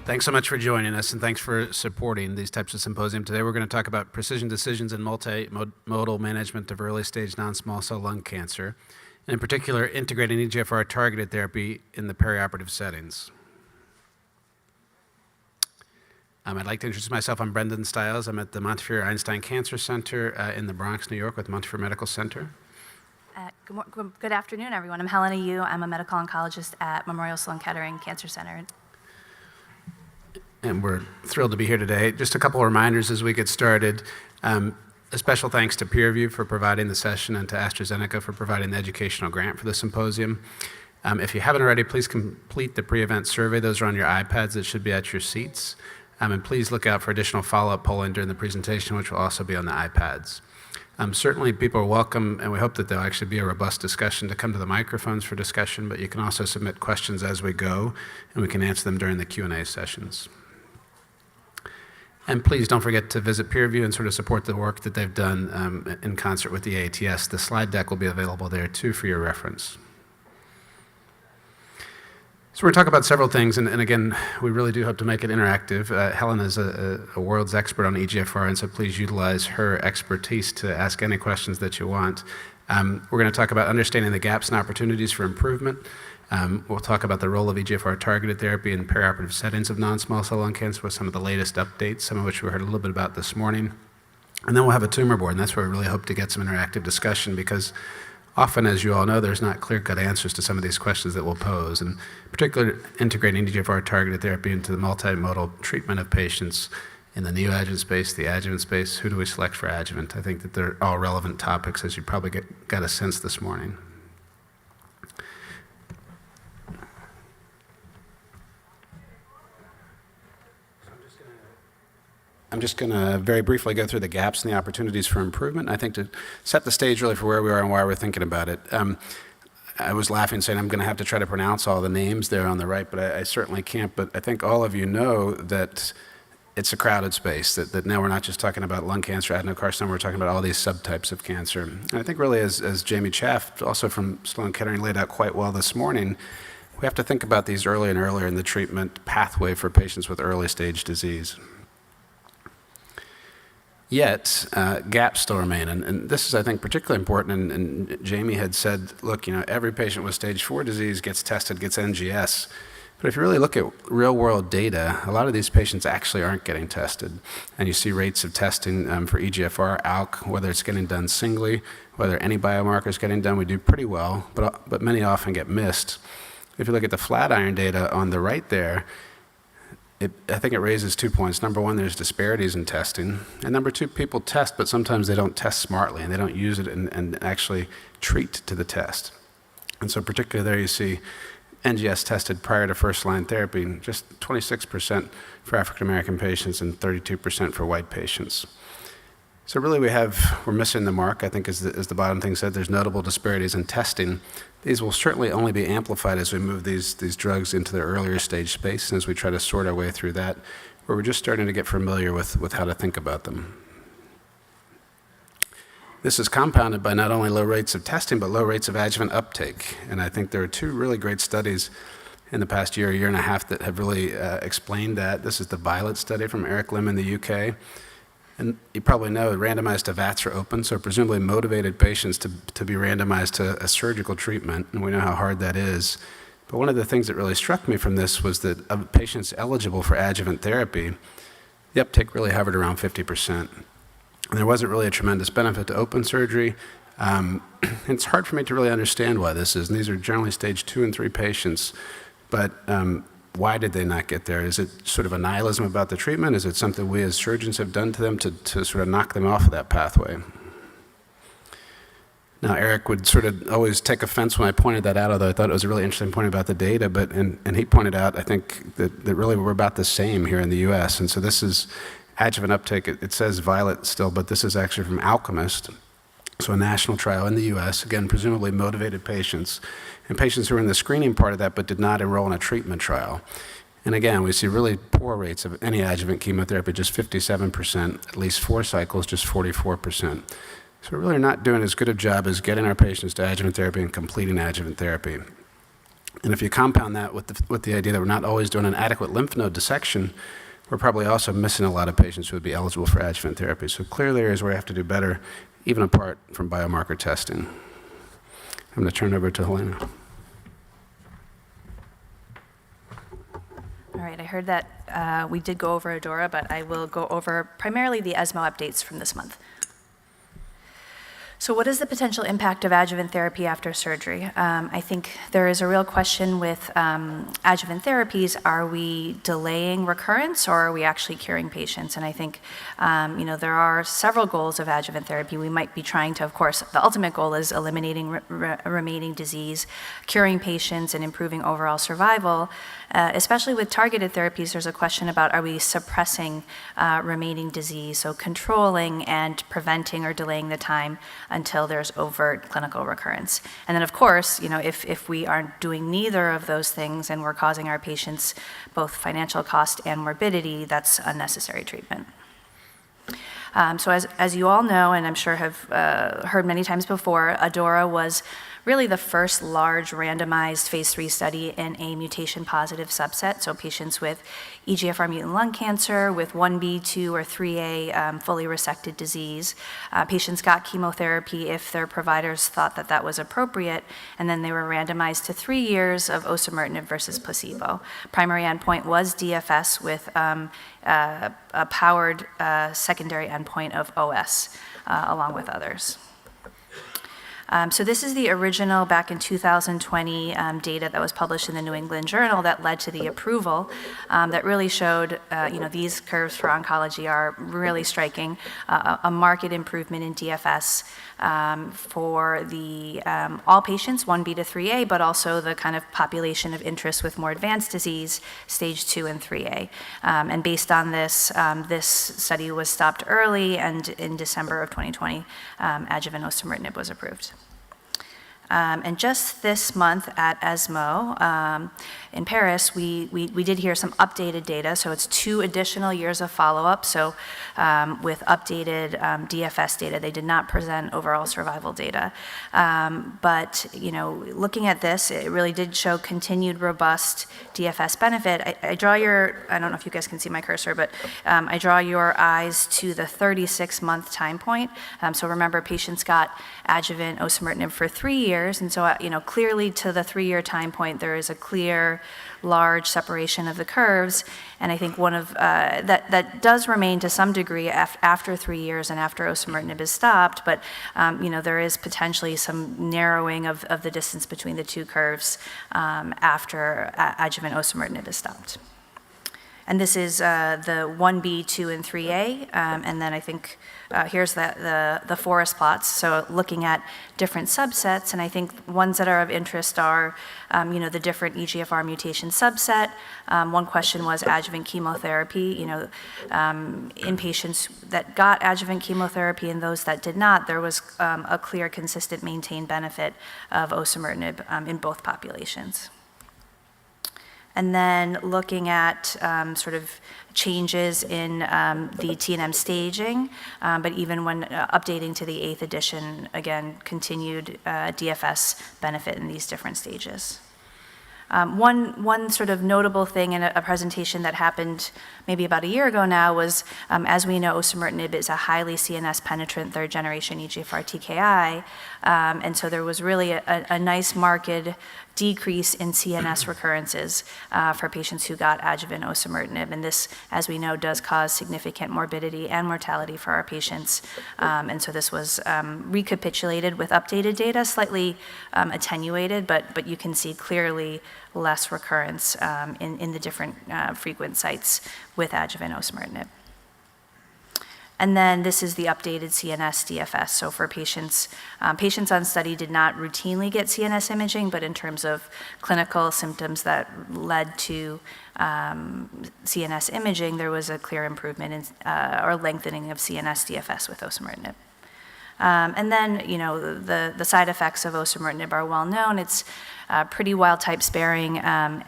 Thanks so much for joining us, and thanks for supporting these types of symposium. Today we're going to talk about precision decisions in multimodal management of early-stage non-small cell lung cancer, and in particular, integrating EGFR-targeted therapy in the perioperative settings. I'd like to introduce myself. I'm Brendan Stiles. I'm at the Montefiore Einstein Cancer Center in the Bronx, New York, with Montefiore Medical Center. Good afternoon, everyone. I'm Helena Yu. I'm a medical oncologist at Memorial Sloan Kettering Cancer Center. And we're thrilled to be here today. Just a couple of reminders as we get started. A special thanks to PeerView for providing the session and to AstraZeneca for providing the educational grant for the symposium. If you haven't already, please complete the pre-event survey. Those are on your iPads that should be at your seats. And please look out for additional follow-up polling during the presentation, which will also be on the iPads. Certainly people are welcome, and we hope that there'll actually be a robust discussion to come to the microphones for discussion, but you can also submit questions as we go, and we can answer them during the Q&A sessions. And please don't forget to visit PeerView and sort of support the work that they've done in concert with the AATS. The slide deck will be available there too for your reference. So we're going to talk about several things, and again, we really do hope to make it interactive. Helen is a world's expert on EGFR, and so please utilize her expertise to ask any questions that you want. We're going to talk about understanding the gaps and opportunities for improvement. We'll talk about the role of EGFR-targeted therapy in perioperative settings of non-small cell lung cancer with some of the latest updates, some of which we heard a little bit about this morning. And then we'll have a tumor board, and that's where we really hope to get some interactive discussion, because often, as you all know, there's not clear-cut answers to some of these questions that we'll pose, and particularly integrating EGFR-targeted therapy into the multimodal treatment of patients in the neoadjuvant space, the adjuvant space. Who do we select for adjuvant? I think that they're all relevant topics, as you probably got a sense this morning. I'm just going to very briefly go through the gaps and the opportunities for improvement, I think, to set the stage really for where we are and why we're thinking about it. I was laughing, saying I'm going to have to try to pronounce all the names there on the right, but I certainly can't. But I think all of you know that it's a crowded space, that now we're not just talking about lung cancer, adenocarcinoma, we're talking about all these subtypes of cancer. And I think really, as Jamie Chaff, also from Sloan Kettering, laid out quite well this morning, we have to think about these earlier and earlier in the treatment pathway for patients with early stage disease. Yet, gaps still remain, and this is, I think, particularly important, and Jamie had said, look, every patient with stage 4 disease gets tested, gets NGS, but if you really look at real-world data, a lot of these patients actually aren't getting tested, and you see rates of testing for EGFR, ALK, whether it's getting done singly, whether any biomarker is getting done, we do pretty well, but many often get missed. If you look at the Flatiron data on the right there, I think it raises 2 points. Number one, there's disparities in testing. And number two, people test, but sometimes they don't test smartly, and they don't use it and actually treat to the test. And so particularly there you see NGS tested prior to first-line therapy, just 26% for African-American patients and 32% for white patients. So really we're missing the mark, I think, as the bottom thing said. There's notable disparities in testing. These will certainly only be amplified as we move these drugs into the earlier stage space and as we try to sort our way through that, where we're just starting to get familiar with how to think about them. This is compounded by not only low rates of testing, but low rates of adjuvant uptake. And I think there are two really great studies in the past year and a half that have really explained that. This is the Violet study from Eric Lim in the UK. And you probably know randomized VATs are open, so presumably motivated patients to be randomized to a surgical treatment, and we know how hard that is. But one of the things that really struck me from this was that of patients eligible for adjuvant therapy, the uptake really hovered around 50%. And there wasn't really a tremendous benefit to open surgery. It's hard for me to really understand why this is, and these are generally stage 2 and 3 patients, but why did they not get there? Is it sort of a nihilism about the treatment? Is it something we as surgeons have done to them to sort of knock them off of that pathway? Now, Eric would sort of always take offense when I pointed that out, although I thought it was a really interesting point about the data, and he pointed out, I think, that really we're about the same here in the US. And so this is adjuvant uptake. It says Violet still, but this is actually from Alchemist. So a national trial in the US, again, presumably motivated patients, and patients who were in the screening part of that but did not enroll in a treatment trial. And again, we see really poor rates of any adjuvant chemotherapy, just 57%, at least 4 cycles, just 44%. So we're really not doing as good a job as getting our patients to adjuvant therapy and completing adjuvant therapy. And if you compound that with the idea that we're not always doing an adequate lymph node dissection, we're probably also missing a lot of patients who would be eligible for adjuvant therapy. So clearly areas where we have to do better, even apart from biomarker testing. I'm going to turn it over to Helena. All right, I heard that we did go over ADORA, but I will go over primarily the ESMO updates from this month. So what is the potential impact of adjuvant therapy after surgery? I think there is a real question with adjuvant therapies. Are we delaying recurrence, or are we actually curing patients? And I think there are several goals of adjuvant therapy. We might be trying to, of course, the ultimate goal is eliminating remaining disease, curing patients, and improving overall survival. Especially with targeted therapies, there's a question about, are we suppressing remaining disease, so controlling and preventing or delaying the time until there's overt clinical recurrence. And then, of course, if we are doing neither of those things and we're causing our patients both financial cost and morbidity, that's unnecessary treatment. So as you all know, and I'm sure have heard many times before, ADORA was really the first large randomized phase 3 study in a mutation-positive subset, so patients with EGFR mutant lung cancer with 1B, 2, or 3A fully resected disease. Patients got chemotherapy if their providers thought that that was appropriate, and then they were randomized to 3 years of osimertinib versus placebo. Primary endpoint was DFS with a powered secondary endpoint of OS, along with others. So this is the original, back in 2020, data that was published in the New England Journal that led to the approval, that really showed, these curves for oncology are really striking, a marked improvement in DFS for the all patients, 1B to 3A, but also the kind of population of interest with more advanced disease, stage 2 and 3A. And based on this, this study was stopped early, and in December of 2020, adjuvant osimertinib was approved. And just this month at ESMO in Paris, we did hear some updated data. So it's 2 additional years of follow-up. So with updated DFS data, they did not present overall survival data. But looking at this, it really did show continued robust DFS benefit. I draw I don't know if you guys can see my cursor, but I draw your eyes to the 36-month time point. So remember, patients got adjuvant osimertinib for 3 years. And so, clearly to the 3-year time point, there is a clear, large separation of the curves. And I think one of that does remain to some degree after 3 years and after osimertinib is stopped. But there is potentially some narrowing of the distance between the 2 curves after adjuvant osimertinib is stopped. And this is the 1B, 2, and 3A. And then I think here's the forest plots. So looking at different subsets, and I think ones that are of interest are, the different EGFR mutation subset. One question was adjuvant chemotherapy. In patients that got adjuvant chemotherapy and those that did not, there was a clear, consistent, maintained benefit of osimertinib in both populations. And then looking at sort of changes in the TNM staging, but even when updating to the 8th edition, again, continued DFS benefit in these different stages. One sort of notable thing in a presentation that happened maybe about a year ago now was, as we know, osimertinib is a highly CNS penetrant 3rd-generation EGFR TKI, and so there was really a nice marked decrease in CNS recurrences for patients who got adjuvant osimertinib, and this, as we know, does cause significant morbidity and mortality for our patients, and so this was recapitulated with updated data, slightly attenuated, but you can see clearly less recurrence in the different frequent sites with adjuvant osimertinib. And then this is the updated CNS DFS. So for patients on study did not routinely get CNS imaging, but in terms of clinical symptoms that led to CNS imaging, there was a clear improvement in, or lengthening of CNS DFS with osimertinib. And then, the side effects of osimertinib are well known. It's pretty wild type sparing,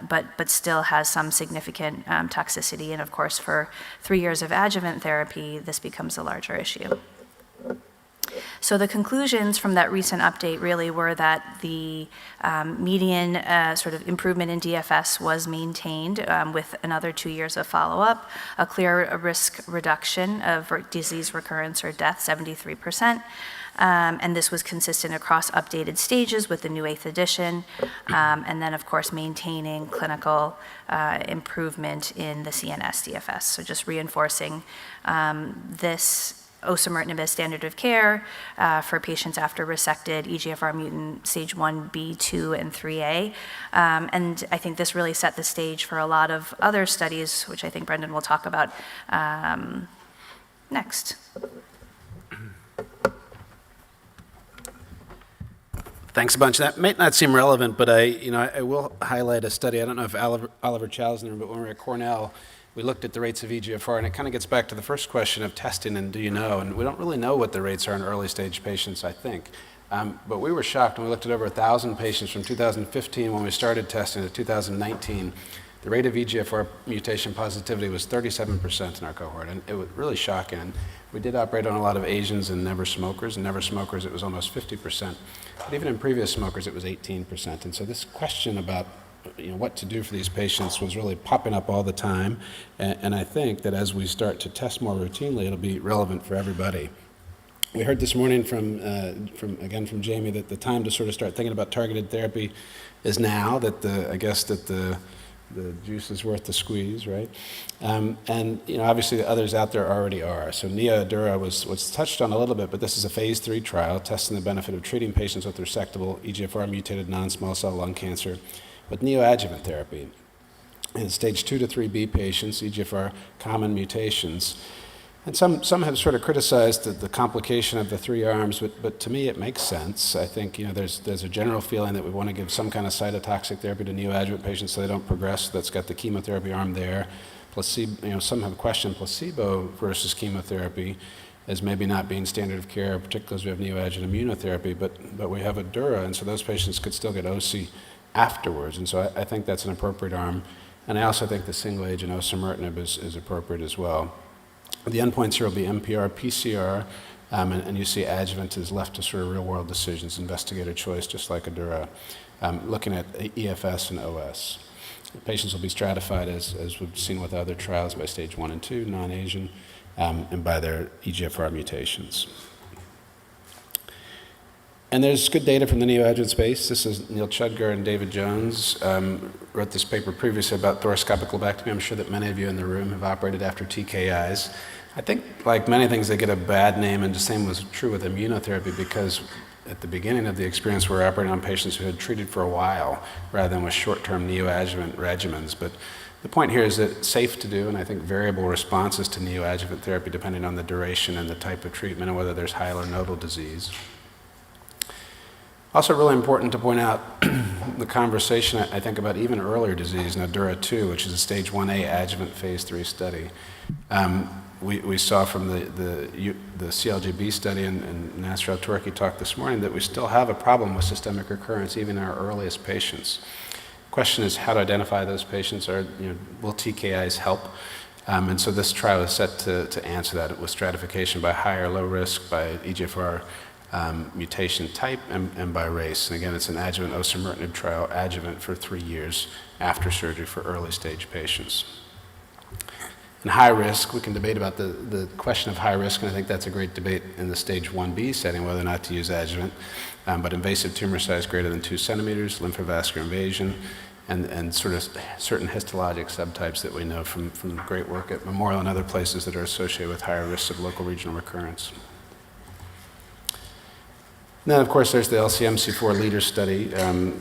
but still has some significant toxicity. And of course, for 3 years of adjuvant therapy, this becomes a larger issue. So the conclusions from that recent update really were that the median sort of improvement in DFS was maintained with another 2 years of follow-up, a clear risk reduction of disease recurrence or death, 73%. And this was consistent across updated stages with the new 8th edition, and then of course maintaining clinical improvement in the CNS DFS. So just reinforcing this osimertinib as standard of care for patients after resected EGFR mutant stage 1B, 2, and 3A. And I think this really set the stage for a lot of other studies, which I think Brendan will talk about next. Thanks a bunch. That may not seem relevant, but I will highlight a study. I don't know if Oliver Chow's in there, but when we were at Cornell, we looked at the rates of EGFR, and it kind of gets back to the first question of testing and do you know? And we don't really know what the rates are in early stage patients, I think. But we were shocked when we looked at over 1,000 patients from 2015 when we started testing to 2019. The rate of EGFR mutation positivity was 37% in our cohort, and it was really shocking. And we did operate on a lot of Asians and never smokers. And never smokers, it was almost 50%. But even in previous smokers, it was 18%. And so this question about what to do for these patients was really popping up all the time. And I think that as we start to test more routinely, it'll be relevant for everybody. We heard this morning from Jamie that the time to sort of start thinking about targeted therapy is now, that the juice is worth the squeeze, right? And obviously the others out there already are. So NeoAdura was touched on a little bit, but this is a phase 3 trial testing the benefit of treating patients with resectable EGFR mutated non-small cell lung cancer with neoadjuvant therapy in stage 2 to 3B patients, EGFR common mutations. And some have sort of criticized the complication of the 3 arms, but to me it makes sense. I think there's a general feeling that we want to give some kind of cytotoxic therapy to neoadjuvant patients so they don't progress. That's got the chemotherapy arm there. Placebo, some have questioned placebo versus chemotherapy as maybe not being standard of care, particularly as we have neoadjuvant immunotherapy, but we have Adura, and so those patients could still get OC afterwards, and so I think that's an appropriate arm. And I also think the single agent osimertinib is appropriate as well. The endpoints here will be MPR, PCR, and you see adjuvant is left to sort of real-world decisions, investigator choice, just like Adura, looking at EFS and OS. Patients will be stratified, as we've seen with other trials, by stage 1 and 2, non-Asian, and by their EGFR mutations. And there's good data from the neoadjuvant space. This is Neil Chudgar and David Jones wrote this paper previously about thoracoscopic lobectomy. I'm sure that many of you in the room have operated after TKIs. I think, like many things, they get a bad name, and the same was true with immunotherapy because at the beginning of the experience, we were operating on patients who had treated for a while rather than with short-term neoadjuvant regimens. But the point here is that it's safe to do, and I think variable responses to neoadjuvant therapy depending on the duration and the type of treatment and whether there's high or nodal disease. Also really important to point out the conversation, I think, about even earlier disease, Nadura 2, which is a stage 1A adjuvant phase 3 study. We saw from the CLGB study and Nasser Al-Turki talk this morning that we still have a problem with systemic recurrence even in our earliest patients. The question is how to identify those patients, or will TKIs help? And so this trial is set to answer that with stratification by high or low risk, by EGFR mutation type, and by race. And again, it's an adjuvant osimertinib trial, adjuvant for 3 years after surgery for early stage patients. And high risk, we can debate about the question of high risk, and I think that's a great debate in the stage 1B setting, whether or not to use adjuvant. But invasive tumor size greater than 2 centimeters, lymphovascular invasion, and sort of certain histologic subtypes that we know from great work at Memorial and other places that are associated with higher risks of local regional recurrence. And then, of course, there's the LCMC4 leader study. I'm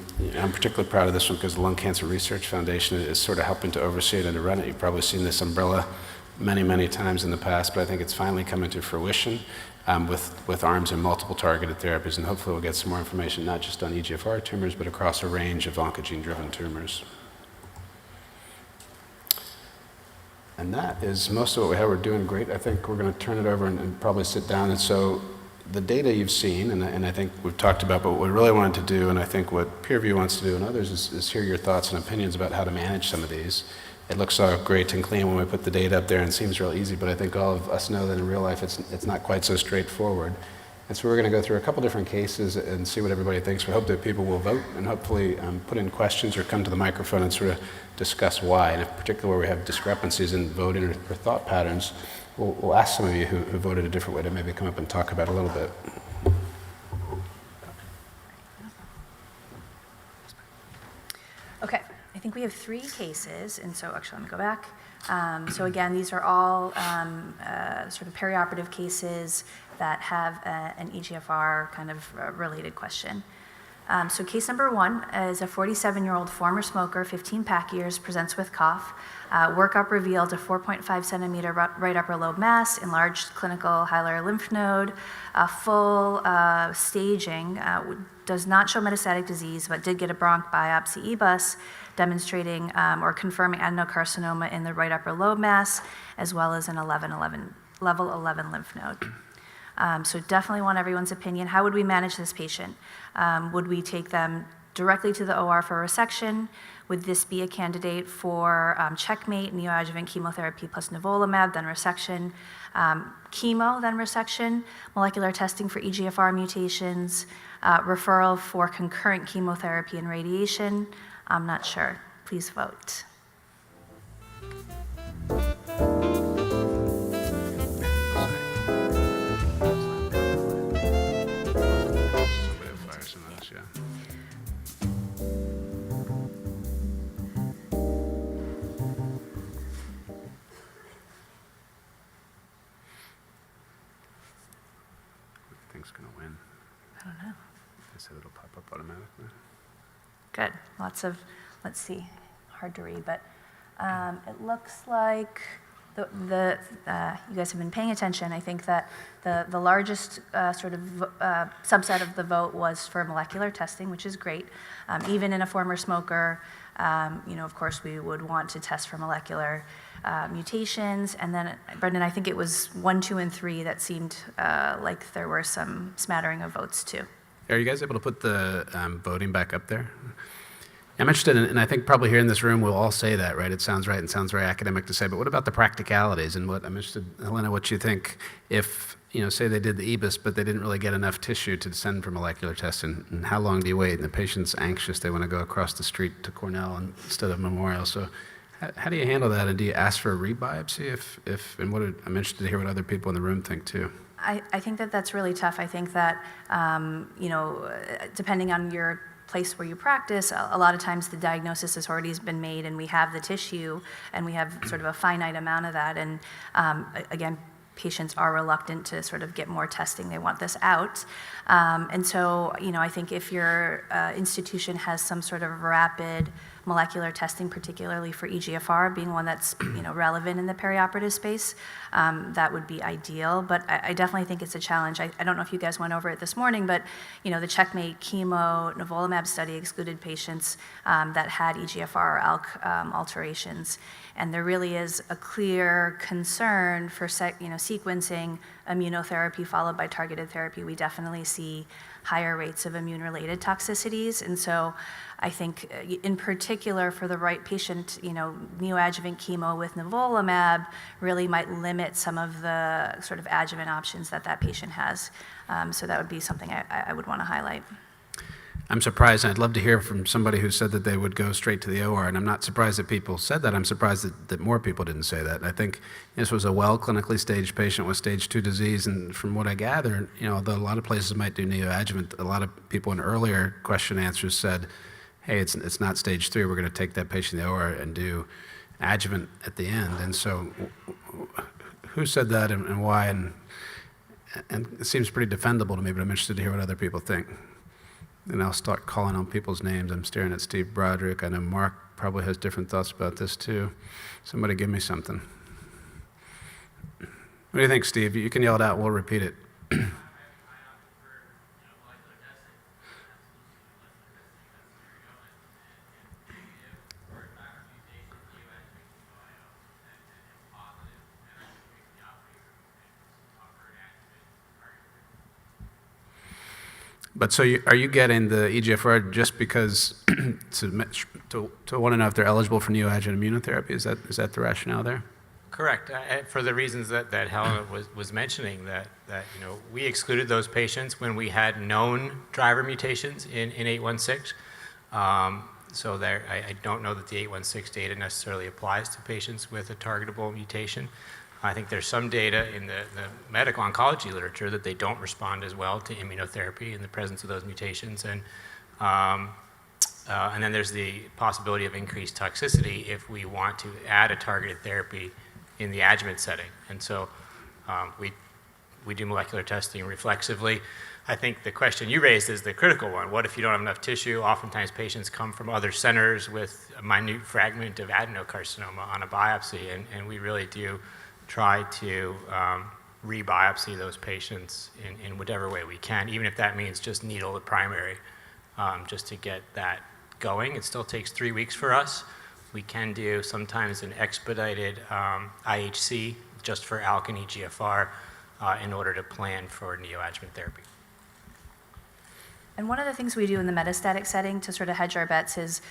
particularly proud of this one because the Lung Cancer Research Foundation is sort of helping to oversee it and to run it. You've probably seen this umbrella many, many times in the past, but I think it's finally coming to fruition with arms in multiple targeted therapies, and hopefully we'll get some more information not just on EGFR tumors, but across a range of oncogene-driven tumors. And that is most of what we have. We're doing great. I think we're going to turn it over and probably sit down. And so the data you've seen, and I think we've talked about, but what we really wanted to do, and I think what peer review wants to do and others, is hear your thoughts and opinions about how to manage some of these. It looks all great and clean when we put the data up there and seems real easy, but I think all of us know that in real life it's not quite so straightforward. And so we're going to go through a couple different cases and see what everybody thinks. We hope that people will vote and hopefully put in questions or come to the microphone and sort of discuss why. And in particular, where we have discrepancies in voting or thought patterns, we'll ask some of you who voted a different way to maybe come up and talk about it a little bit. Okay, I think we have 3 cases, and so actually let me go back. So again, these are all sort of perioperative cases that have an EGFR kind of related question. So case number 1 is a 47-year-old former smoker, 15 pack years, presents with cough. Workup revealed a 4.5 centimeter right upper lobe mass, enlarged clinical hilar lymph node, full staging, does not show metastatic disease, but did get a bronch biopsy EBUS demonstrating or confirming adenocarcinoma in the right upper lobe mass, as well as an level 11 lymph node. So definitely want everyone's opinion. How would we manage this patient? Would we take them directly to the OR for resection? Would this be a candidate for checkmate, neoadjuvant chemotherapy plus nivolumab, then resection, chemo, then resection, molecular testing for EGFR mutations, referral for concurrent chemotherapy and radiation? I'm not sure. Please vote. Think's gonna win? I don't know. They said it'll pop up automatically. Good. Lots of, let's see, hard to read, but it looks like you guys have been paying attention. I think that the largest sort of subset of the vote was for molecular testing, which is great. Even in a former smoker, of course, we would want to test for molecular mutations. And then, Brendan, I think it was 1, 2, and 3 that seemed like there were some smattering of votes too. Are you guys able to put the voting back up there? I'm interested in, and I think probably here in this room we'll all say that, right? It sounds right and sounds very academic to say, but what about the practicalities? And what I'm interested, Helena, what you think if, say they did the EBUS, but they didn't really get enough tissue to send for molecular testing, and how long do you wait? And the patient's anxious, they want to go across the street to Cornell instead of Memorial. So how do you handle that? And do you ask for a rebiopsy and I'm interested to hear what other people in the room think too. I think that that's really tough. I think that, depending on your place where you practice, a lot of times the diagnosis has already been made and we have the tissue and we have sort of a finite amount of that. And again, patients are reluctant to sort of get more testing. They want this out. And so, I think if your institution has some sort of rapid molecular testing, particularly for EGFR, being one that's relevant in the perioperative space, that would be ideal. But I definitely think it's a challenge. I don't know if you guys went over it this morning, but the checkmate chemo nivolumab study excluded patients that had EGFR or ALK alterations. And there really is a clear concern for sequencing immunotherapy followed by targeted therapy. We definitely see higher rates of immune-related toxicities. And so I think in particular for the right patient, neoadjuvant chemo with nivolumab really might limit some of the sort of adjuvant options that patient has. So that would be something I would want to highlight. I'm surprised, and I'd love to hear from somebody who said that they would go straight to the OR, and I'm not surprised that people said that. I'm surprised that more people didn't say that. I think this was a well-clinically staged patient with stage 2 disease, and from what I gather, although a lot of places might do neoadjuvant, a lot of people in earlier question answers said, hey, it's not stage 3, we're going to take that patient to the OR and do adjuvant at the end. And so who said that and why? And it seems pretty defendable to me, but I'm interested to hear what other people think. And I'll start calling on people's names. I'm staring at Steve Broderick. I know Mark probably has different thoughts about this too. Somebody give me something. What do you think, Steve? You can yell it out. We'll repeat it. But so are you getting the EGFR just because to want to know if they're eligible for neoadjuvant immunotherapy? Is that the rationale there? Correct. For the reasons that Helen was mentioning, that we excluded those patients when we had known driver mutations in 816. So I don't know that the 816 data necessarily applies to patients with a targetable mutation. I think there's some data in the medical oncology literature that they don't respond as well to immunotherapy in the presence of those mutations. And then there's the possibility of increased toxicity if we want to add a targeted therapy in the adjuvant setting. And so we do molecular testing reflexively. I think the question you raised is the critical one. What if you don't have enough tissue? Oftentimes patients come from other centers with a minute fragment of adenocarcinoma on a biopsy, and we really do try to re-biopsy those patients in whatever way we can, even if that means just needle the primary, just to get that going. It still takes 3 weeks for us. We can do sometimes an expedited IHC just for ALK and EGFR in order to plan for neoadjuvant therapy. And one of the things we do in the metastatic setting to sort of hedge our bets is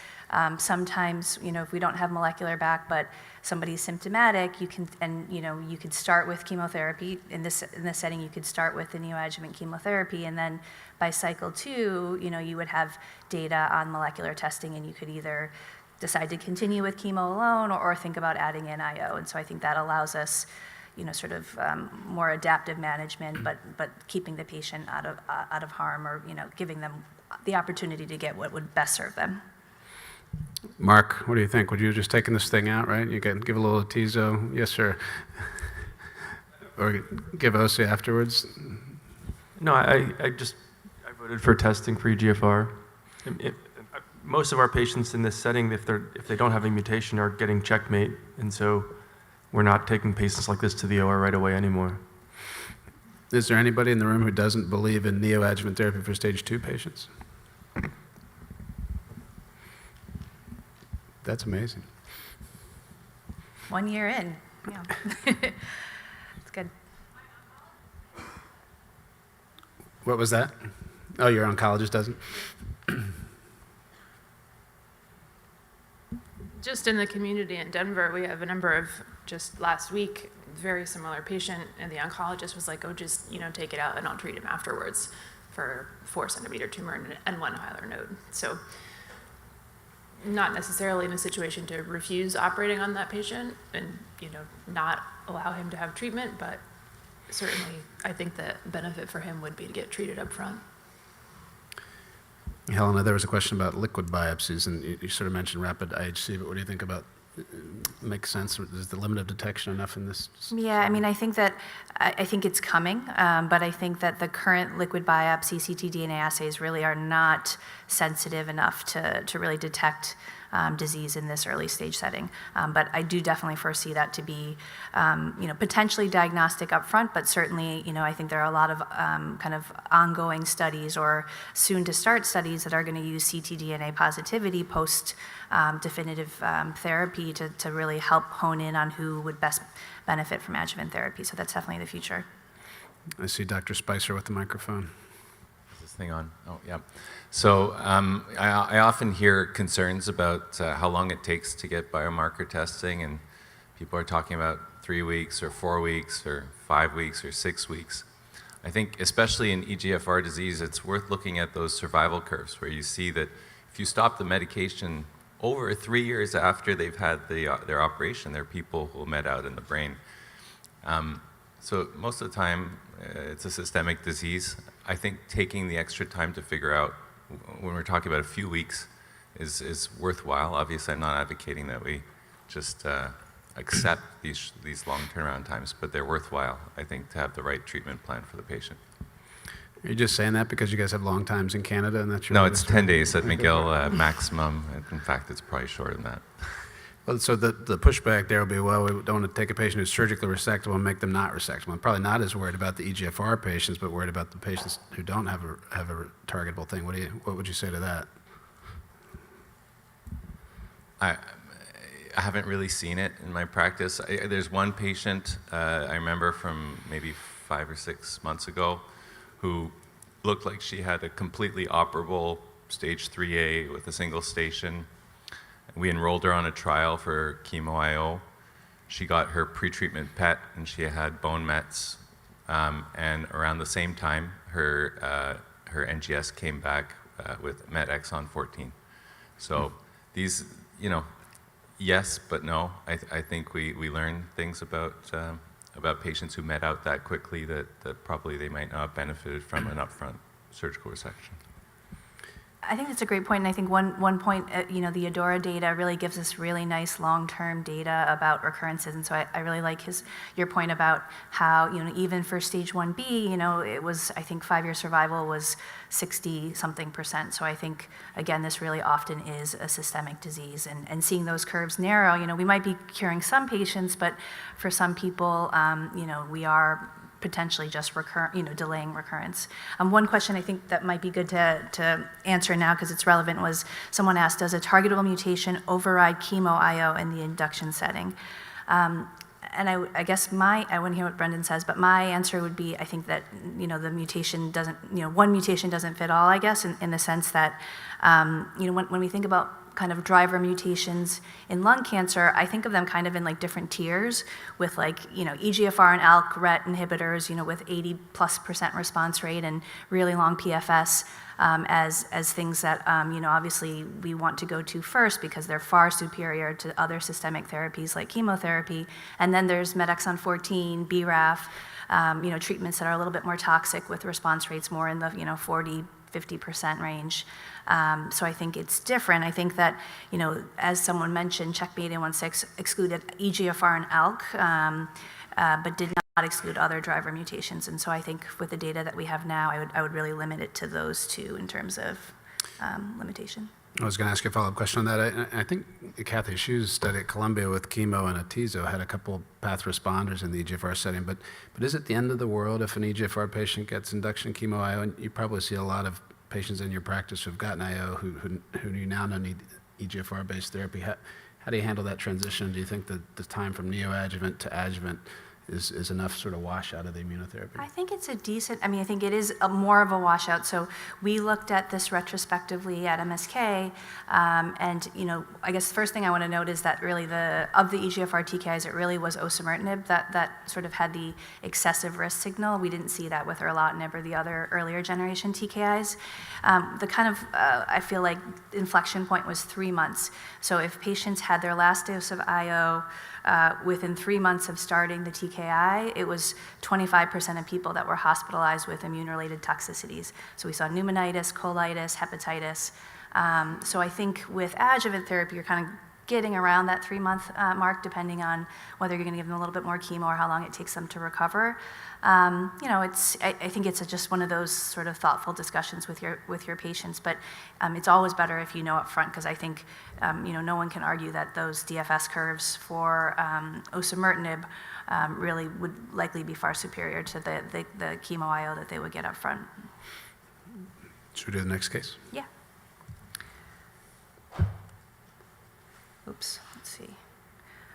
sometimes, if we don't have molecular back, but somebody's symptomatic, you could start with chemotherapy. In this setting, you could start with the neoadjuvant chemotherapy, and then by cycle 2, you would have data on molecular testing, and you could either decide to continue with chemo alone or think about adding in IO. And so I think that allows us sort of more adaptive management, but keeping the patient out of harm, or giving them the opportunity to get what would best serve them. Mark, what do you think? Would you have just taken this thing out, right? You can give a little Atezo, yes sir, or give OSI afterwards? No, I voted for testing for EGFR. Most of our patients in this setting, if they don't have a mutation, are getting checkmate, and so we're not taking patients like this to the OR right away anymore. Is there anybody in the room who doesn't believe in neoadjuvant therapy for stage 2 patients? That's amazing. 1 year in, yeah. It's good. What was that? Oh, your oncologist doesn't? Just in the community in Denver, we have a number of, just last week, very similar patient, and the oncologist was like, oh, just take it out and I'll treat him afterwards for 4-centimeter tumor and 1 hilar node. So not necessarily in a situation to refuse operating on that patient and not allow him to have treatment, but certainly I think the benefit for him would be to get treated up front. Helena, there was a question about liquid biopsies, and you sort of mentioned rapid IHC, but what do you think about, makes sense? Is the limit of detection enough in this? Yeah, I think it's coming, but I think that the current liquid biopsy ctDNA assays really are not sensitive enough to really detect disease in this early stage setting. But I do definitely foresee that to be, potentially diagnostic upfront, but certainly, I think there are a lot of kind of ongoing studies or soon to start studies that are going to use ctDNA positivity post definitive therapy to really help hone in on who would best benefit from adjuvant therapy. So that's definitely the future. I see Dr. Spicer with the microphone. Is this thing on? Oh, yeah. So I often hear concerns about how long it takes to get biomarker testing, and people are talking about 3 weeks or 4 weeks or 5 weeks or 6 weeks. I think especially in EGFR disease, it's worth looking at those survival curves where you see that if you stop the medication over 3 years after they've had their operation, there are people who met out in the brain. So most of the time, it's a systemic disease. I think taking the extra time to figure out, when we're talking about a few weeks, is worthwhile. Obviously, I'm not advocating that we just accept these long turnaround times, but they're worthwhile, I think, to have the right treatment plan for the patient. Are you just saying that because you guys have long times in Canada and that's your... No, it's 10 days at McGill maximum. In fact, it's probably shorter than that. Well, so the pushback there will be, well, we don't want to take a patient who's surgically resectable and make them not resectable. I'm probably not as worried about the EGFR patients, but worried about the patients who don't have a targetable thing. What would you say to that? I haven't really seen it in my practice. There's one patient I remember from maybe 5 or 6 months ago who looked like she had a completely operable stage 3A with a single station. We enrolled her on a trial for chemo IO, she got her pretreatment PET and she had bone mets, and around the same time, her NGS came back with met exon 14. So these, yes, but no. I think we learn things about patients who met out that quickly that probably they might not have benefited from an upfront surgical resection. I think that's a great point, and I think one point, the ADORA data really gives us really nice long-term data about recurrences, and so I really like your point about how, even for stage 1B, it was, I think 5-year survival was 60-something%. So I think, again, this really often is a systemic disease, and seeing those curves narrow, we might be curing some patients, but for some people, we are potentially just delaying recurrence. One question I think that might be good to answer now because it's relevant was someone asked, does a targetable mutation override chemo IO in the induction setting? And I guess I want to hear what Brendan says, but my answer would be I think that the mutation doesn't, one mutation doesn't fit all, I guess, in the sense that when we think about kind of driver mutations in lung cancer, I think of them kind of in like different tiers with EGFR and ALK RET inhibitors, with 80+% response rate and really long PFS as things that, obviously we want to go to first because they're far superior to other systemic therapies like chemotherapy. And then there's met exon 14, BRAF, treatments that are a little bit more toxic with response rates more in the 40-50% range. So I think it's different. I think that, as someone mentioned, CheckMate 816 excluded EGFR and ALK, but did not exclude other driver mutations. And so I think with the data that we have now, I would really limit it to those two in terms of limitation. I was going to ask you a follow-up question on that. I think Kathy Hsu's study at Columbia with chemo and atezo had a couple path responders in the EGFR setting, but is it the end of the world if an EGFR patient gets induction chemo IO? And you probably see a lot of patients in your practice who've gotten IO who you now know need EGFR-based therapy. How do you handle that transition? Do you think that the time from neoadjuvant to adjuvant is enough sort of wash out of the immunotherapy? I think it's I think it is more of a washout. So we looked at this retrospectively at MSK, and I guess the first thing I want to note is that really of the EGFR TKIs, it really was osimertinib that sort of had the excessive risk signal. We didn't see that with erlotinib or the other earlier generation TKIs. The kind of, I feel like, inflection point was 3 months. So if patients had their last dose of IO within 3 months of starting the TKI, it was 25% of people that were hospitalized with immune-related toxicities. So we saw pneumonitis, colitis, hepatitis. So I think with adjuvant therapy, you're kind of getting around that 3-month mark, depending on whether you're going to give them a little bit more chemo or how long it takes them to recover. I think it's just one of those sort of thoughtful discussions with your patients, but it's always better if you know up front, because I think no one can argue that those DFS curves for osimertinib really would likely be far superior to the chemo IO that they would get up front. Should we do the next case? Yeah. Oops, let's see.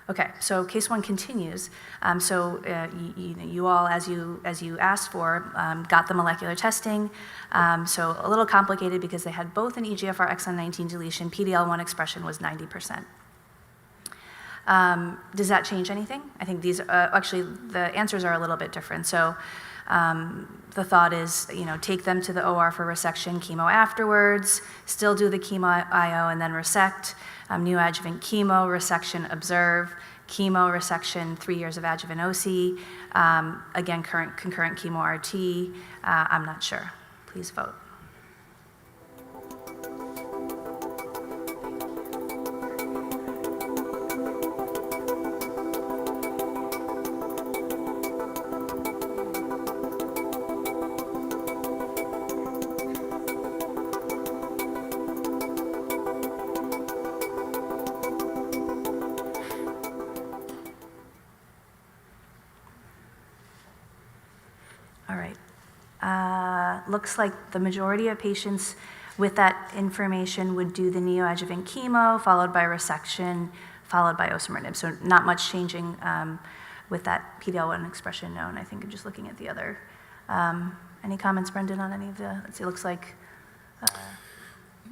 Okay, so case 1 continues. You all, as you asked for, got the molecular testing. So a little complicated because they had both an EGFR exon 19 deletion, PD-L1 expression was 90%. Does that change anything? I think these, actually, the answers are a little bit different. So the thought is, take them to the OR for resection, chemo afterwards, still do the chemo IO and then resect, neoadjuvant chemo, resection, observe, chemo, resection, 3 years of adjuvant OC, again, concurrent chemo RT, I'm not sure. Please vote. Looks like the majority of patients with that information would do the neoadjuvant chemo, followed by resection, followed by osimertinib. So not much changing with that PD-L1 expression known. I think I'm just looking at the other. Any comments, Brendan, on any of the, let's see, it looks like.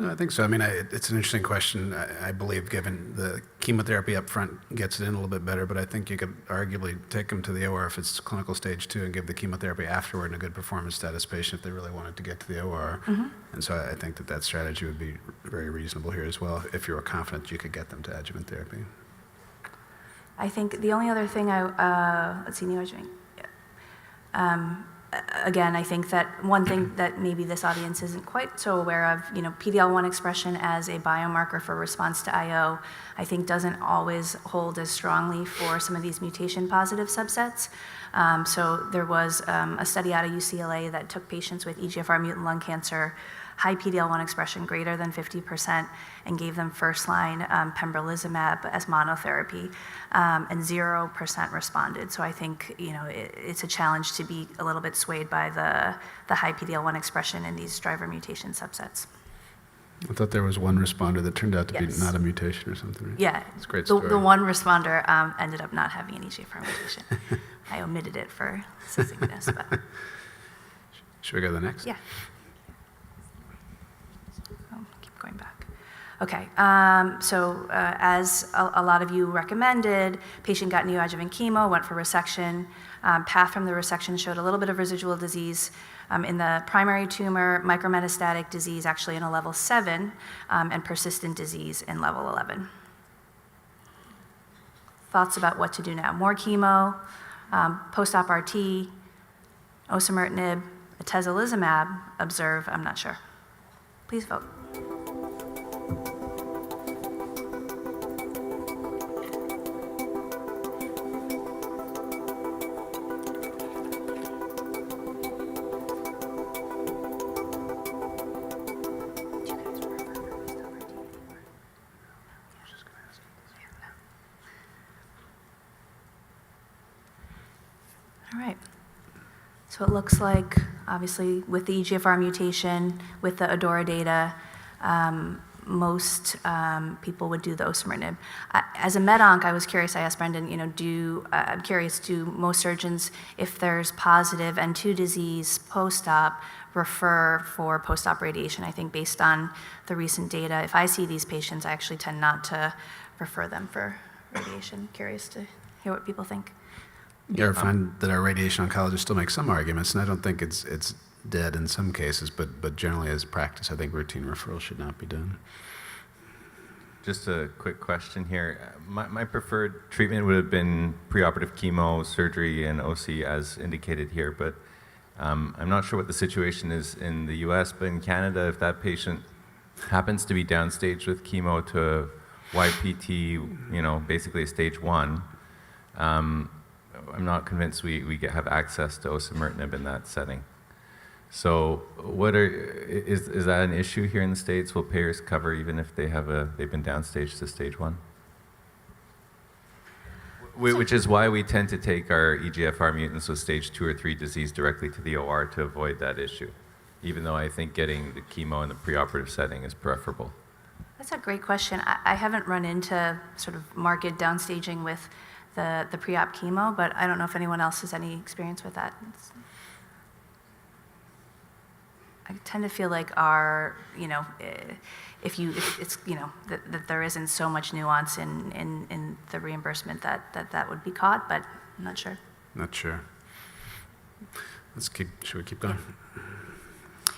No, I think so. I mean, it's an interesting question. I believe, given the chemotherapy up front gets it in a little bit better, but I think you could arguably take them to the OR if it's clinical stage 2 and give the chemotherapy afterward in a good performance status patient if they really wanted to get to the OR. And so I think that strategy would be very reasonable here as well if you were confident you could get them to adjuvant therapy. I think the only other thing let's see, neoadjuvant. Again, I think that one thing that maybe this audience isn't quite so aware of, PD-L1 expression as a biomarker for response to IO, I think doesn't always hold as strongly for some of these mutation-positive subsets. So there was a study out of UCLA that took patients with EGFR mutant lung cancer, high PD-L1 expression greater than 50%, and gave them first-line pembrolizumab as monotherapy, and 0% responded. So I think it's a challenge to be a little bit swayed by the high PD-L1 expression in these driver mutation subsets. I thought there was one responder that turned out to be Yes. not a mutation or something. Right? Yeah, It's a great the story. one responder ended up not having an EGFR mutation. I omitted it for succinctness, but Should we go to the next? yeah. Keep going back. Okay, so as a lot of you recommended, patient got neoadjuvant chemo, went for resection. Path from the resection showed a little bit of residual disease in the primary tumor, micrometastatic disease actually in a level 7, and persistent disease in level 11. Thoughts about what to do now? More chemo, post-op RT, osimertinib, atezolizumab, observe, I'm not sure. Please vote. All right. So it looks like, obviously, with the EGFR mutation, with the ADORA data, most people would do the osimertinib. As a med-onc, I was curious, I asked Brendan, I'm curious, do most surgeons, if there's positive N2 disease post-op, refer for post-op radiation? I think based on the recent data, if I see these patients, I actually tend not to refer them for radiation. Curious to hear what people think. You ever find that our radiation oncologists still make some arguments, and I don't think it's dead in some cases, but generally as practice, I think routine referral should not be done. Just a quick question here. My preferred treatment would have been preoperative chemo, surgery, and OC as indicated here, but I'm not sure what the situation is in the US, but in Canada, if that patient happens to be downstage with chemo to YPT, basically a stage 1, I'm not convinced we have access to osimertinib in that setting. So is that an issue here in the States? Will payers cover even if they've been downstage to stage 1? Which is why we tend to take our EGFR mutants with stage 2 or 3 disease directly to the OR to avoid that issue, even though I think getting the chemo in the preoperative setting is preferable. That's a great question. I haven't run into sort of marked downstaging with the pre-op chemo, but I don't know if anyone else has any experience with that. I tend to feel like that there isn't so much nuance in the reimbursement that would be caught, but I'm not sure. Not sure. Should we keep going?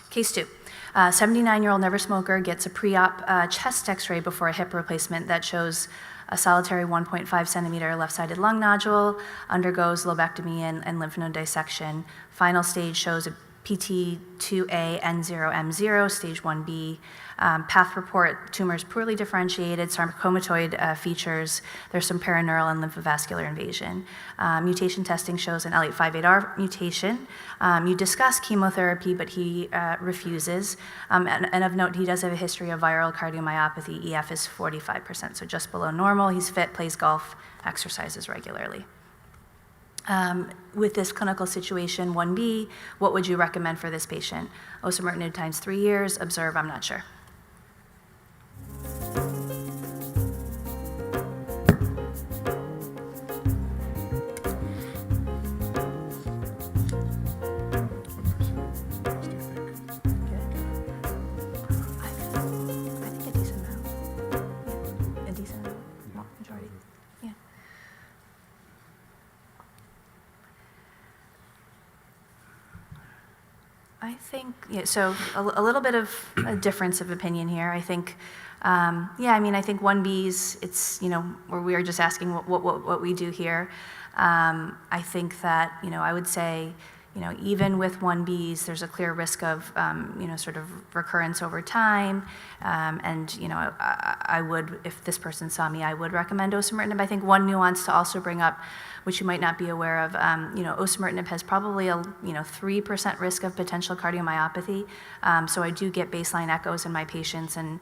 Case 2. 79-year-old never smoker gets a pre-op chest x-ray before a hip replacement that shows a solitary 1.5 centimeter left-sided lung nodule, undergoes lobectomy and lymph node dissection. Final stage shows a PT2A N0M0, stage 1B. Path report, tumors poorly differentiated, sarcomatoid features. There's some paraneural and lymphovascular invasion. Mutation testing shows an L858R mutation. You discuss chemotherapy, but he refuses. And of note, he does have a history of viral cardiomyopathy. EF is 45%, so just below normal. He's fit, plays golf, exercises regularly. With this clinical situation, 1B, what would you recommend for this patient? Osimertinib times 3 years, observe, I'm not sure. I think, yeah, so a little bit of a difference of opinion here. I think, yeah, I mean, I think 1Bs, it's, where we are just asking what we do here. I think that, I would say, even with 1Bs, there's a clear risk of, sort of recurrence over time. And, I would, if this person saw me, I would recommend osimertinib. I think one nuance to also bring up, which you might not be aware of, osimertinib has probably a 3% risk of potential cardiomyopathy. So I do get baseline echoes in my patients, and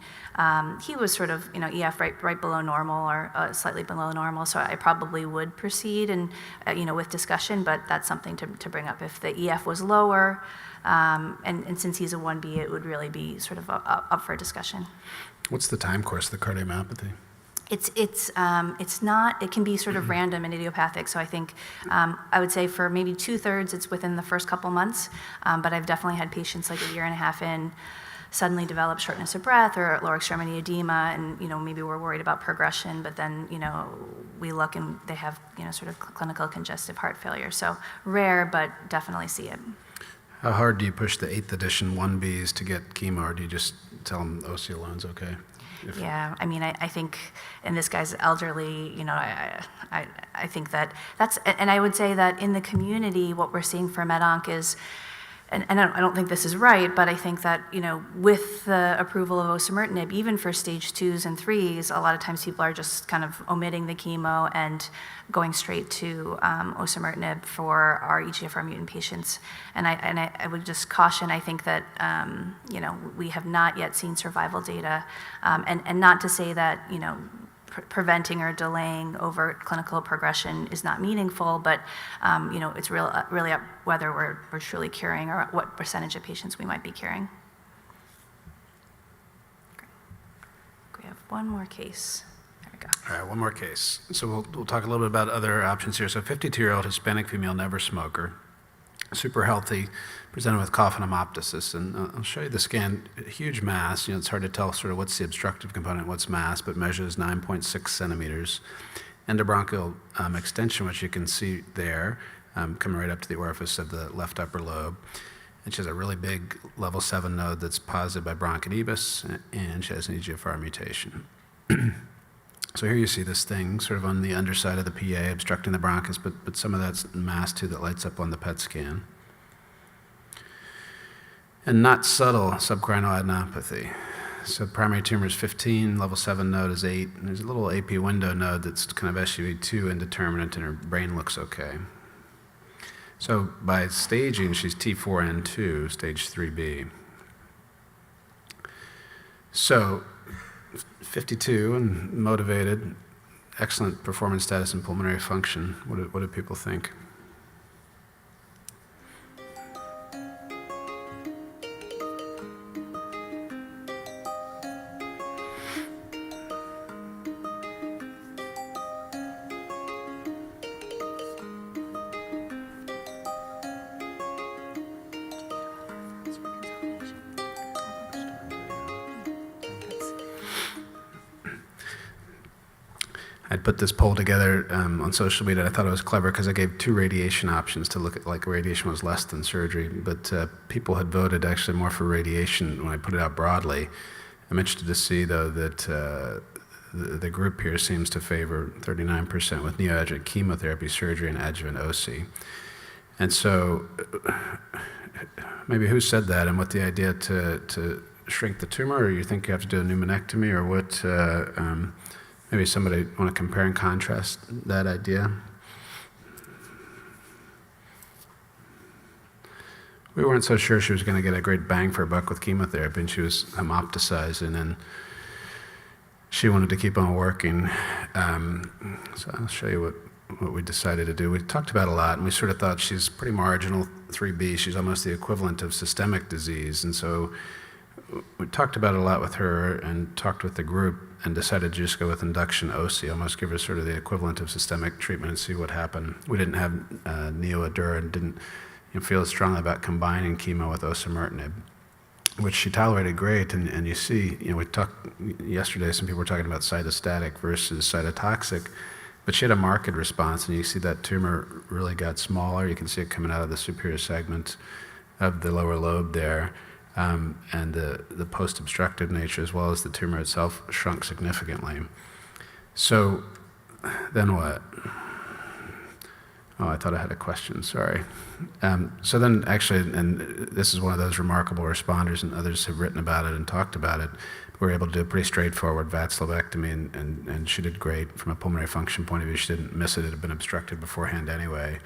he was sort of EF right below normal or slightly below normal. So I probably would proceed and with discussion, but that's something to bring up. If the EF was lower, and since he's a 1B, it would really be sort of up for discussion. What's the time course of the cardiomyopathy? It's not, it can be sort of random and idiopathic. So I think, I would say for maybe 2/3, it's within the first couple months. But I've definitely had patients like a year and a half in suddenly develop shortness of breath or lower extremity edema, and maybe we're worried about progression, but then we look and they have sort of clinical congestive heart failure. So rare, but definitely see it. How hard do you push the 8th edition 1Bs to get chemo, or do you just tell them OC alone's okay? Yeah, I mean, I think, and this guy's elderly, I think that's, and I would say that in the community, what we're seeing for med-onc is, and I don't think this is right, but I think that, with the approval of osimertinib, even for stage 2s and 3s, a lot of times people are just kind of omitting the chemo and going straight to osimertinib for our EGFR mutant patients. And I would just caution, I think that, we have not yet seen survival data, and not to say that, preventing or delaying over clinical progression is not meaningful, but it's really up whether we're truly curing or what percentage of patients we might be curing. Great. We have one more case. There we go. All right, one more case. So we'll talk a little bit about other options here. So 52-year-old Hispanic female, never smoker, super healthy, presented with cough and hemoptysis. And I'll show you the scan. Huge mass. It's hard to tell sort of what's the obstructive component, what's mass, but measures 9.6 centimeters. Endobronchial extension, which you can see there, coming right up to the orifice of the left upper lobe. And she has a really big level 7 node that's posited by bronchiectasis, and she has an EGFR mutation. So here you see this thing sort of on the underside of the PA, obstructing the bronchus, but some of that's mass too that lights up on the PET scan. And not subtle subcarinal adenopathy. So primary tumor is 15, level 7 node is 8, and there's a little AP window node that's kind of SUV2 indeterminate, and her brain looks okay. So by staging, she's T4N2, stage 3B. So 52 and motivated, excellent performance status and pulmonary function. What do people think? I'd put this poll together on social media. I thought it was clever because I gave 2 radiation options to look at, like radiation was less than surgery, but people had voted actually more for radiation when I put it out broadly. I'm interested to see, though, that the group here seems to favor 39% with neoadjuvant chemotherapy, surgery, and adjuvant OC. And so maybe who said that, and what the idea to shrink the tumor, or you think you have to do a pneumonectomy, or what? Maybe somebody want to compare and contrast that idea? We weren't so sure she was going to get a great bang for a buck with chemotherapy, and she was hemoptysizing, and she wanted to keep on working. So I'll show you what we decided to do. We talked about it a lot, and we sort of thought she's pretty marginal, 3B. She's almost the equivalent of systemic disease, and so we talked about it a lot with her and talked with the group and decided to just go with induction OC, almost give her sort of the equivalent of systemic treatment and see what happened. We didn't have neoadjuvant and didn't feel strongly about combining chemo with osimertinib, which she tolerated great. And you see, we talked yesterday, some people were talking about cytostatic versus cytotoxic, but she had a marked response, and you see that tumor really got smaller. You can see it coming out of the superior segment. of the lower lobe there, and the post-obstructive nature, as well as the tumor itself, shrunk significantly. So then what? Oh, I thought I had a question, sorry. So then actually, and this is one of those remarkable responders, and others have written about it and talked about it, we were able to do a pretty straightforward VATS lobectomy, and she did great from a pulmonary function point of view. She didn't miss it. It had been obstructed beforehand anyway.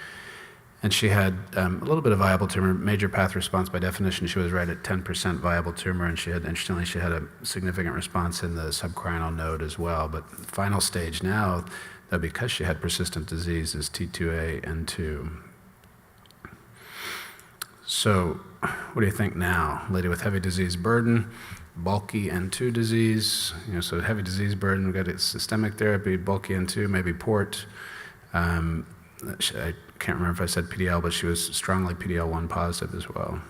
And she had a little bit of viable tumor, major path response. By definition, she was right at 10% viable tumor, and interestingly, she had a significant response in the subcarinal node as well. But final stage now, though, because she had persistent disease, is T2A, N2. So what do you think now? Lady with heavy disease burden, bulky N2 disease, so heavy disease burden, we've got systemic therapy, bulky N2, maybe port. I can't remember if I said PDL, but she was strongly PDL1 positive as well.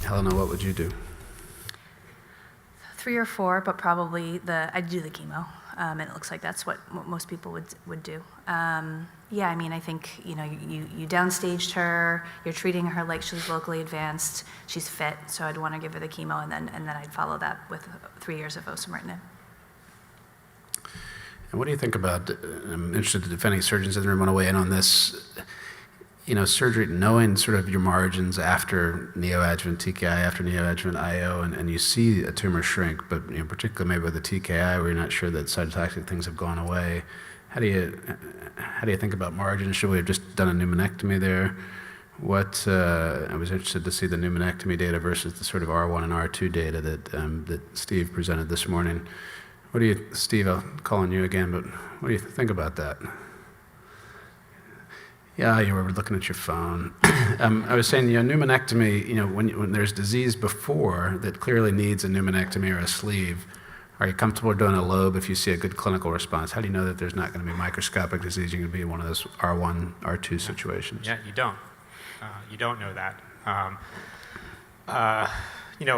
Helena, what would you do? 3 or 4, but probably I'd do the chemo, and it looks like that's what most people would do. Yeah, I mean, I think, you downstaged her, you're treating her like she's locally advanced, she's fit, so I'd want to give her the chemo, and then I'd follow that with 3 years of osimertinib. And what do you think about, I'm interested if any surgeons in the room want to weigh in on this, surgery, knowing sort of your margins after neoadjuvant TKI, after neoadjuvant IO, and you see a tumor shrink, but particularly maybe with the TKI where you're not sure that cytotoxic things have gone away. How do you think about margins? Should we have just done a pneumonectomy there? I was interested to see the pneumonectomy data versus the sort of R1 and R2 data that Steve presented this morning. Steve, I'll call on you again, but what do you think about that? Yeah, you were looking at your phone. I was saying, pneumonectomy, when there's disease before that clearly needs a pneumonectomy or a sleeve, are you comfortable doing a lobe if you see a good clinical response? How do you know that there's not going to be microscopic disease? You're going to be in one of those R1, R2 situations. Yeah, you don't. You don't know that.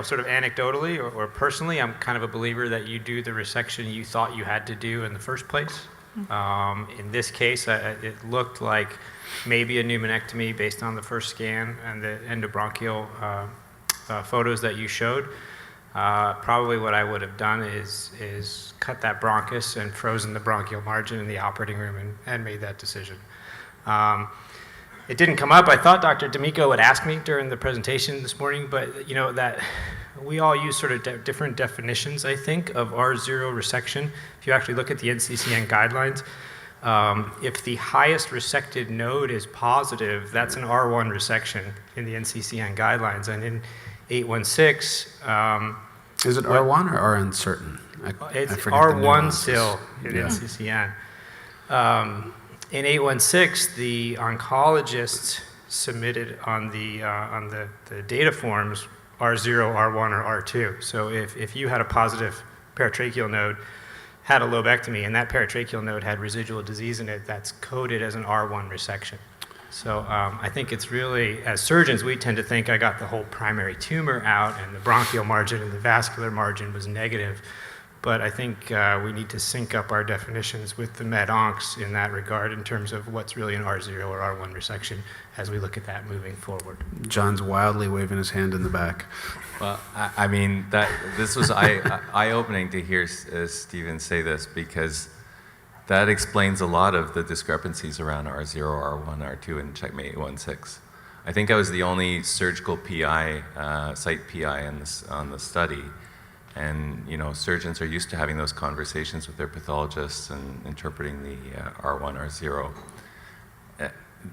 Sort of anecdotally or personally, I'm kind of a believer that you do the resection you thought you had to do in the first place. In this case, it looked like maybe a pneumonectomy based on the first scan and the endobronchial photos that you showed. Probably what I would have done is cut that bronchus and frozen the bronchial margin in the operating room and made that decision. It didn't come up. I thought Dr. D'Amico would ask me during the presentation this morning, but that we all use sort of different definitions, I think, of R0 resection. If you actually look at the NCCN guidelines, if the highest resected node is positive, that's an R1 resection in the NCCN guidelines. And in 816, is it R1 or R uncertain? It's R1 still in NCCN. In 816, the oncologists submitted on the data forms R0, R1, or R2. So if you had a positive paratracheal node, had a lobectomy, and that paratracheal node had residual disease in it, that's coded as an R1 resection. So I think it's really, as surgeons, we tend to think I got the whole primary tumor out and the bronchial margin and the vascular margin was negative. But I think we need to sync up our definitions with the med-oncs in that regard in terms of what's really an R0 or R1 resection as we look at that moving forward. John's wildly waving his hand in the back. Well, I mean, this was eye-opening to hear Stephen say this, because that explains a lot of the discrepancies around R0, R1, R2 in Checkmate 816. I think I was the only surgical PI, site PI on the study. And surgeons are used to having those conversations with their pathologists and interpreting the R1, R0.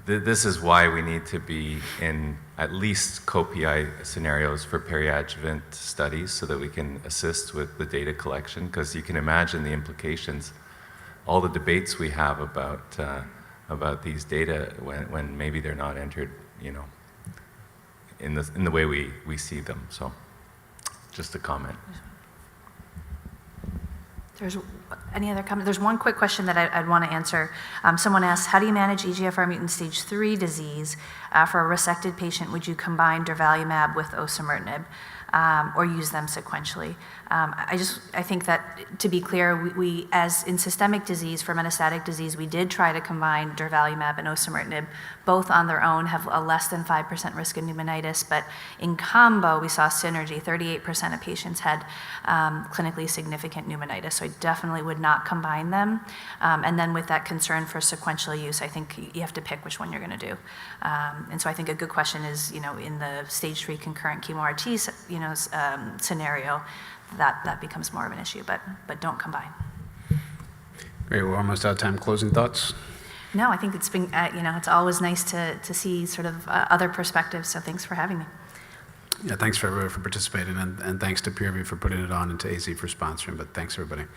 This is why we need to be in at least co-PI scenarios for peri-adjuvant studies so that we can assist with the data collection, because you can imagine the implications, all the debates we have about these data when maybe they're not entered, in the way we see them. So, just a comment. Any other comment? There's one quick question that I'd want to answer. Someone asked, how do you manage EGFR mutant stage 3 disease? For a resected patient, would you combine durvalumab with osimertinib or use them sequentially? I think that, to be clear, we, as in systemic disease, for metastatic disease, we did try to combine durvalumab and osimertinib. Both on their own have a less than 5% risk of pneumonitis, but in combo, we saw synergy. 38% of patients had clinically significant pneumonitis, so I definitely would not combine them. And then with that concern for sequential use, I think you have to pick which one you're going to do. And so I think a good question is, in the stage 3 concurrent chemo-RT, scenario, that becomes more of an issue, but don't combine. Great, we're almost out of time. Closing thoughts? No, I think it's been, it's always nice to see sort of other perspectives, so thanks for having me. Yeah, thanks for everybody for participating, and thanks to Peerview for putting it on and to AZ for sponsoring, but thanks everybody.